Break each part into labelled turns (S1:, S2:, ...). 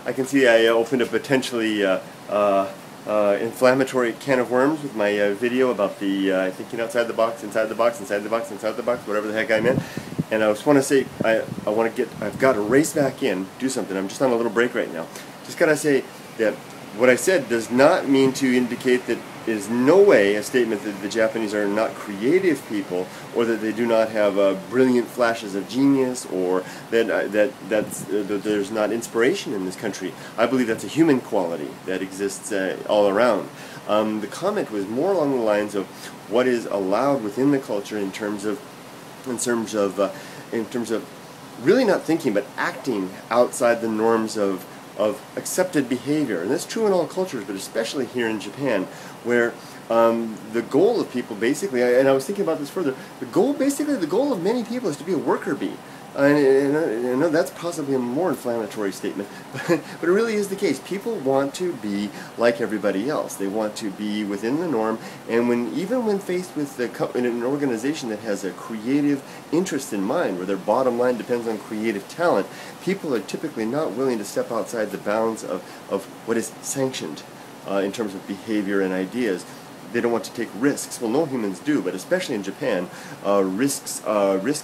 S1: I can see I opened a potentially inflammatory can of worms with my video about the thinking outside the box, inside the box, inside the box, inside the box, whatever the heck I meant. And I just want to say, I've got to race back in, do something. I'm just on a little break right now. Just got to say that what I said does not mean to indicate that it is no way a statement that the Japanese are not creative people, or that they do not have brilliant flashes of genius, or that there's not inspiration in this country. I believe that's a human quality that exists all around. The comment was more along the lines of what is allowed within the culture in terms of really not thinking but acting outside the norms of accepted behavior. And that's true in all cultures, but especially here in Japan, where the goal of people basically, and I was thinking about this further, the goal of many people is to be a worker bee. And I know that's possibly a more inflammatory statement, but it really is the case. People want to be like everybody else. They want to be within the norm, and even when faced with an organization that has a creative interest in mind, where their bottom line depends on creative talent, people are typically not willing to step outside the bounds of what is sanctioned in terms of behavior and ideas. They don't want to take risks. Well, no humans do, but especially in Japan, risk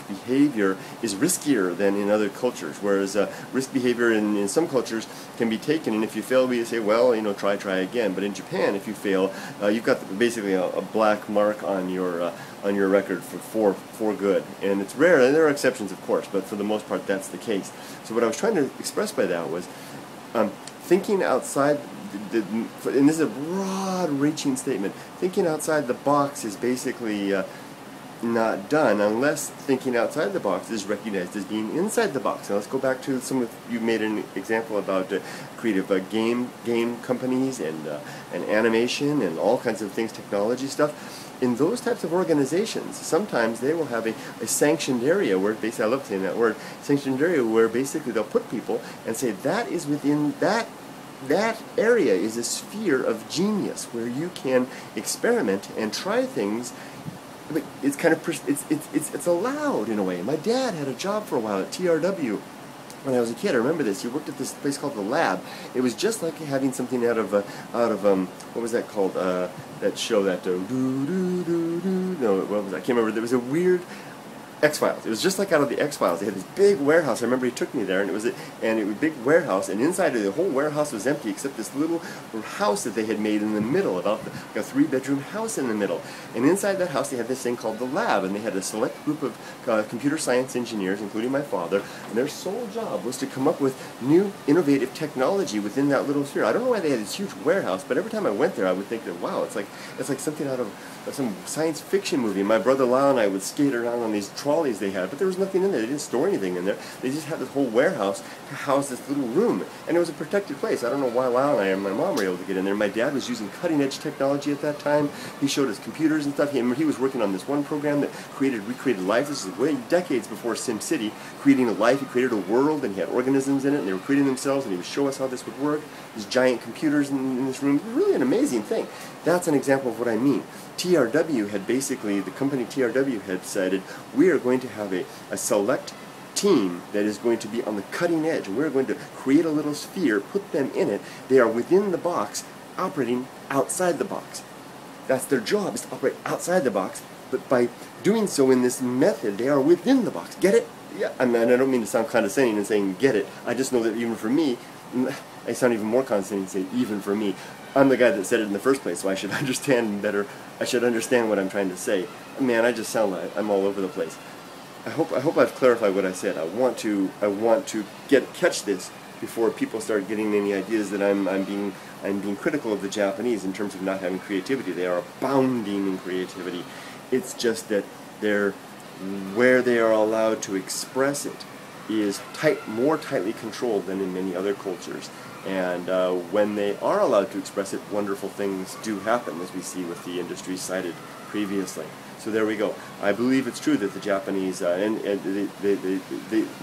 S1: behavior is riskier than in other cultures. Whereas risk behavior in some cultures can be taken, and if you fail, we say, well, try again. But in Japan, if you fail, you've got basically a black mark on your record for good. And it's rare, and there are exceptions, of course, but for the most part, that's the case. So what I was trying to express by that was thinking outside. And this is a broad-reaching statement. Thinking outside the box is basically not done unless thinking outside the box is recognized as being inside the box. Now let's go back to you made an example about creative game companies and animation and all kinds of things, technology stuff. In those types of organizations, sometimes they will have a sanctioned area where basically, I love saying that word, sanctioned area, where basically they'll put people and say that is within that area is a sphere of genius where you can experiment and try things. But it's kind of it's allowed in a way. My dad had a job for a while at TRW when I was a kid. I remember this. He worked at this place called the Lab. It was just like having something out of what was that called? That show that no, what was that? I can't remember. There was a weird X-Files. It was just like out of the X-Files. They had this big warehouse. I remember he took me there, and it was a big warehouse, and inside of the whole warehouse was empty except this little house that they had made in the middle, about like a 3-bedroom house in the middle. And inside that house they had this thing called the Lab, and they had a select group of computer science engineers, including my father, and their sole job was to come up with new, innovative technology within that little sphere. I don't know why they had this huge warehouse, but every time I went there I would think that, wow, it's like something out of some science fiction movie. My brother Lyle and I would skate around on these trolleys they had, but there was nothing in there. They didn't store anything in there. They just had this whole warehouse to house this little room, and it was a protected place. I don't know why Lyle and I and my mom were able to get in there. My dad was using cutting-edge technology at that time. He showed us computers and stuff. He was working on this one program that recreated life. This is way decades before SimCity. Creating a life, he created a world, and he had organisms in it, and they were creating themselves, and he would show us how this would work. These giant computers in this room. Really an amazing thing. That's an example of what I mean. TRW had basically, the company TRW had decided, we are going to have a select team that is going to be on the cutting edge, and we're going to create a little sphere, put them in it. They are within the box, operating outside the box. That's their job, is to operate outside the box, but by doing so in this method, they are within the box. Get it? Yeah, I don't mean to sound condescending and saying get it. I just know that even for me, I sound even more condescending saying even for me. I'm the guy that said it in the first place, so I should understand better. I should understand what I'm trying to say. Man, I just sound like I'm all over the place. I hope I've clarified what I said. I want to catch this before people start getting any ideas that I'm being critical of the Japanese in terms of not having creativity. They are abounding in creativity. It's just that where they are allowed to express it is more tightly controlled than in many other cultures. And when they are allowed to express it, wonderful things do happen, as we see with the industry cited previously. So there we go. I believe it's true that the Japanese, they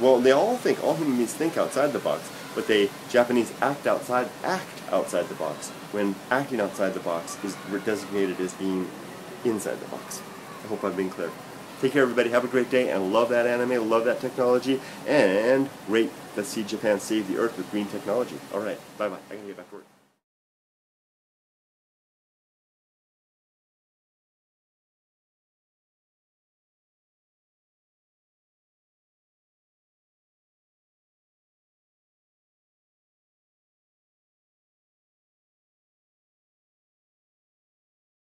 S1: all human beings think outside the box, but Japanese act outside the box, when acting outside the box is designated as being inside the box. I hope I've been clear. Take care, everybody. Have a great day, and love that anime, love that technology, and great. Let's see Japan save the earth with green technology. All right, bye-bye. I gotta get back to work.